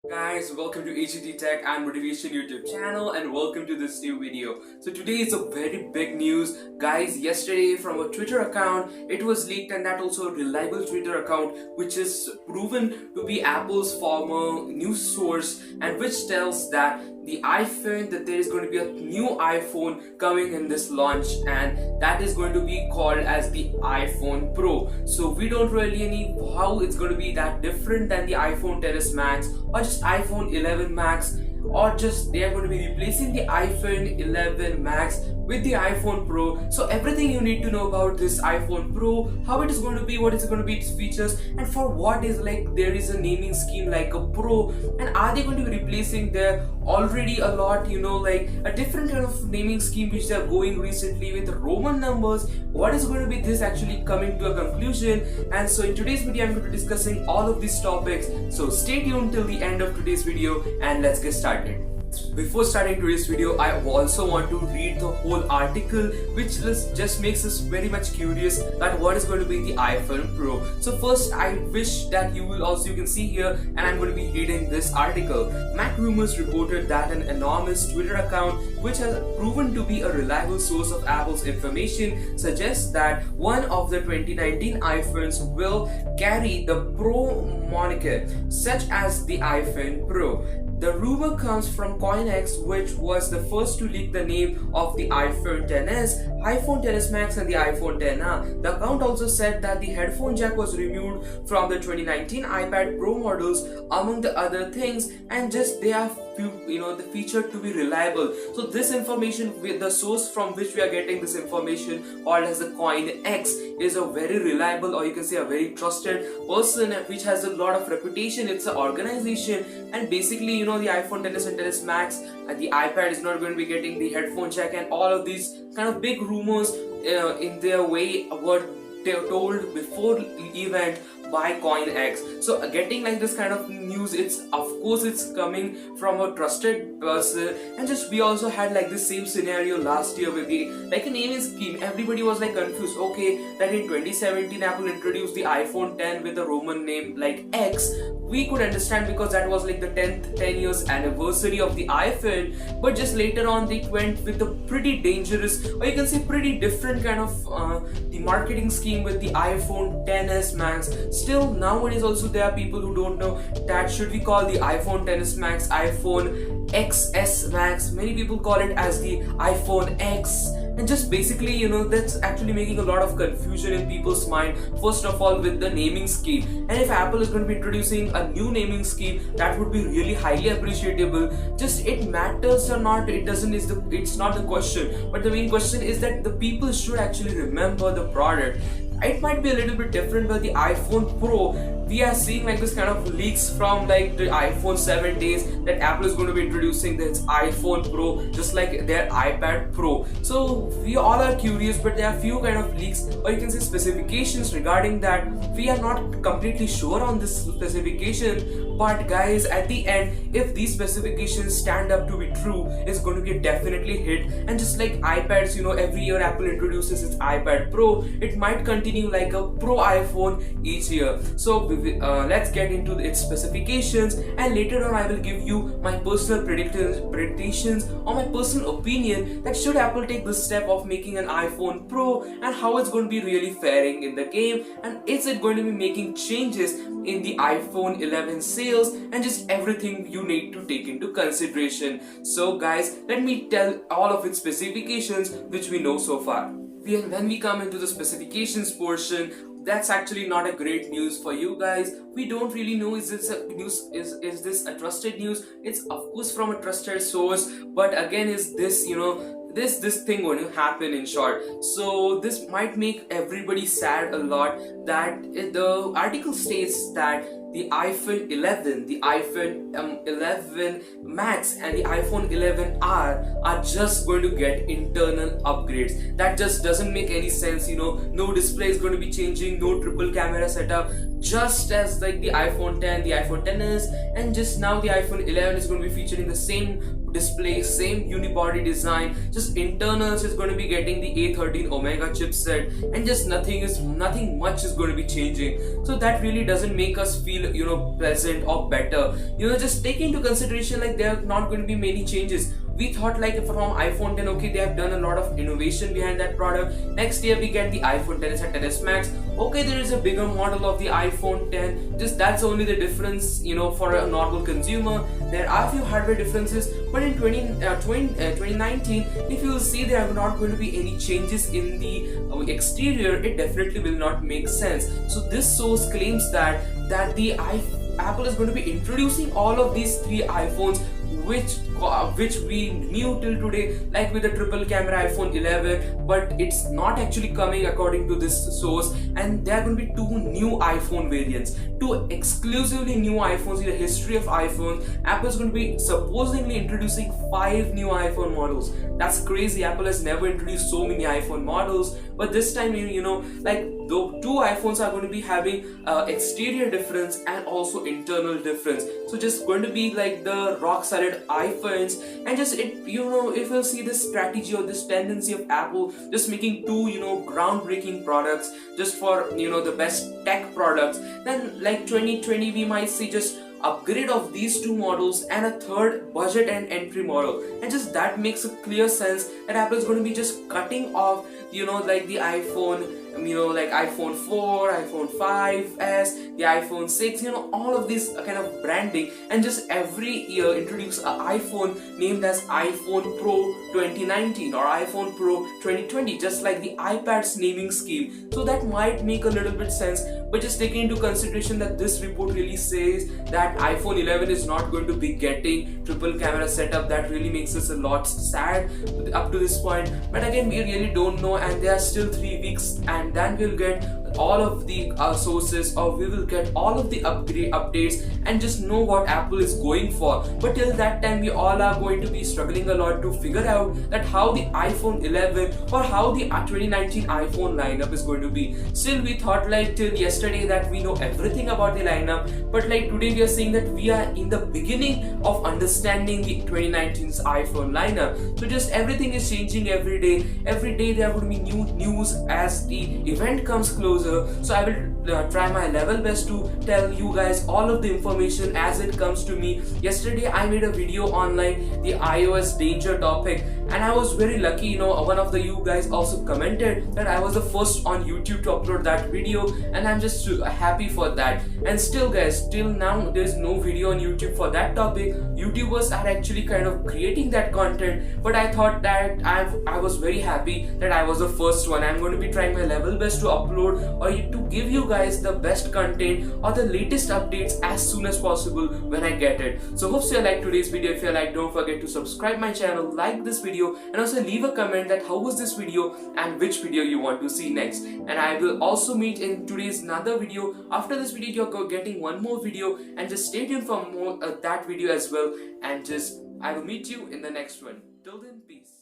Guys, welcome to HET Tech and Motivation YouTube channel and welcome to this new video. So today is a very big news. Guys, yesterday from a Twitter account, it was leaked, and that also a reliable Twitter account which is proven to be Apple's former news source, and which tells that there is going to be a new iPhone coming in this launch, and that is going to be called as the iPhone Pro. So we don't really know how it's going to be that different than the iPhone XS Max or just iPhone 11 Max, or just they are going to be replacing the iPhone 11 Max with the iPhone Pro. So everything you need to know about this iPhone Pro, how it is going to be, what is going to be its features, and for what is there is a naming scheme like a Pro, and are they going to be replacing their already a lot a different kind of naming scheme which they are going recently with Roman numbers. What is going to be this actually coming to a conclusion? And so in today's video I'm going to be discussing all of these topics, so stay tuned till the end of today's video and let's get started. Before starting today's video, I also want to read the whole article, which just makes us very much curious that what is going to be the iPhone Pro. So first, I wish that you can see here, and I'm going to be reading this article. Mac Rumors reported that an anonymous Twitter account, which has proven to be a reliable source of Apple's information, suggests that one of the 2019 iPhones will carry the Pro moniker, such as the iPhone Pro. The rumor comes from CoinX, which was the first to leak the name of the iPhone XS, iPhone XS Max and the iPhone XR. The account also said that the headphone jack was removed from the 2019 iPad Pro models, among the other things, and just they are the feature to be reliable. So this information, with the source from which we are getting this information, called as the CoinX, is a very reliable, or you can say a very trusted person which has a lot of reputation. It's an organization, and basically the iPhone XS and XS Max and the iPad is not going to be getting the headphone jack, and all of these kind of big rumors in their way were told before the event by CoinX. So getting this kind of news, it's coming from a trusted person. And just we also had this same scenario last year with the a naming scheme. Everybody was confused. Okay, that in 2017 Apple introduced the iPhone 10 with a Roman name like X. We could understand because that was the 10 years anniversary of the iPhone, but just later on they went with a pretty dangerous, or you can say pretty different kind of the marketing scheme with the iPhone XS Max. Still nowadays also there are people who don't know that should we call the iPhone XS Max iPhone XS Max. Many people call it as the iPhone X, and just basically that's actually making a lot of confusion in people's mind, first of all with the naming scheme. And if Apple is going to be introducing a new naming scheme, that would be really highly appreciable. Just it matters or not, it's not the question, but the main question is that the people should actually remember the product. It might be a little bit different with the iPhone Pro. We are seeing this kind of leaks from the iPhone 7 days that Apple is going to be introducing this iPhone Pro just like their iPad Pro. So we all are curious, but there are few kind of leaks, or you can say specifications regarding that. We are not completely sure on this specification, but guys, at the end, if these specifications stand up to be true, it's going to get definitely hit. And just like iPads, every year Apple introduces its iPad Pro, it might continue like a Pro iPhone each year. So let's get into its specifications, and later on I will give you my personal predictions or my personal opinion that should Apple take the step of making an iPhone Pro, and how it's going to be really faring in the game, and is it going to be making changes in the iPhone 11 sales, and just everything you need to take into consideration. So guys, let me tell all of its specifications which we know so far. When we come into the specifications portion, that's actually not a great news for you guys. We don't really know is this a trusted news. It's of course from a trusted source, but again, is this this thing going to happen in short? So this might make everybody sad a lot, that the article states that the iPhone 11, the iPhone 11 Max and the iPhone 11R are just going to get internal upgrades. That just doesn't make any sense. No display is going to be changing, no triple camera setup, just as the iPhone 10, the iPhone XS, and just now the iPhone 11 is going to be featuring the same display, same unibody design, just internals is going to be getting the A13 Omega chipset, and just nothing much is going to be changing. So that really doesn't make us feel pleasant or better. Just take into consideration like there are not going to be many changes. We thought like from iPhone 10, okay, they have done a lot of innovation behind that product. Next year we get the iPhone 10s and 10s Max. Okay, there is a bigger model of the iPhone 10. Just that's only the difference, for a normal consumer. There are a few hardware differences, but in 2019, if you will see there are not going to be any changes in the exterior, it definitely will not make sense. So this source claims that Apple is going to be introducing all of these three iPhones which we knew till today, like with the triple camera iPhone 11, but it's not actually coming according to this source. And there are going to be two new iPhone variants, two exclusively new iPhones in the history of iPhones. Apple is going to be supposedly introducing 5 new iPhone models. That's crazy. Apple has never introduced so many iPhone models, but this time like the two iPhones are going to be having exterior difference and also internal difference. So just going to be like the rock solid iPhones, and just if you'll see this strategy or this tendency of Apple just making two groundbreaking products just for the best tech products, then like 2020 we might see just upgrade of these two models and a third budget and entry model. And just that makes a clear sense that Apple is going to be just cutting off like the iPhone, like iPhone 4, iPhone 5s, the iPhone 6, all of this kind of branding, and just every year introduce an iPhone named as iPhone Pro 2019 or iPhone Pro 2020, just like the iPad's naming scheme. So that might make a little bit sense, but just taking into consideration that this report really says that iPhone 11 is not going to be getting triple camera setup, that really makes us a lot sad up to this point. But again, we really don't know, and there are still 3 weeks, and then we'll get all of the sources, or we will get all of the updates and just know what Apple is going for. But till that time, we all are going to be struggling a lot to figure out that how the iPhone 11 or how the 2019 iPhone lineup is going to be. Still, we thought like till yesterday that we know everything about the lineup, but like today we are saying that we are in the beginning of understanding the 2019's iPhone lineup. So just everything is changing every day. Every day there are going to be new news as the event comes closer. So I will try my level best to tell you guys all of the information as it comes to me. Yesterday I made a video online, the iOS danger topic, and I was very lucky, one of you guys also commented that I was the first on YouTube to upload that video, and I'm just happy for that. And still guys, till now there's no video on YouTube for that topic. YouTubers are actually kind of creating that content, but I thought that I was very happy that I was the first one. I'm going to be trying my level best to upload or to give you guys the best content or the latest updates as soon as possible when I get it. So hope you like today's video. If you like, don't forget to subscribe my channel, like this video, and also leave a comment that how was this video and which video you want to see next. And I will also meet in today's another video. After this video you're getting one more video, and just stay tuned for more that video as well, and just I will meet you in the next one. Till then, peace.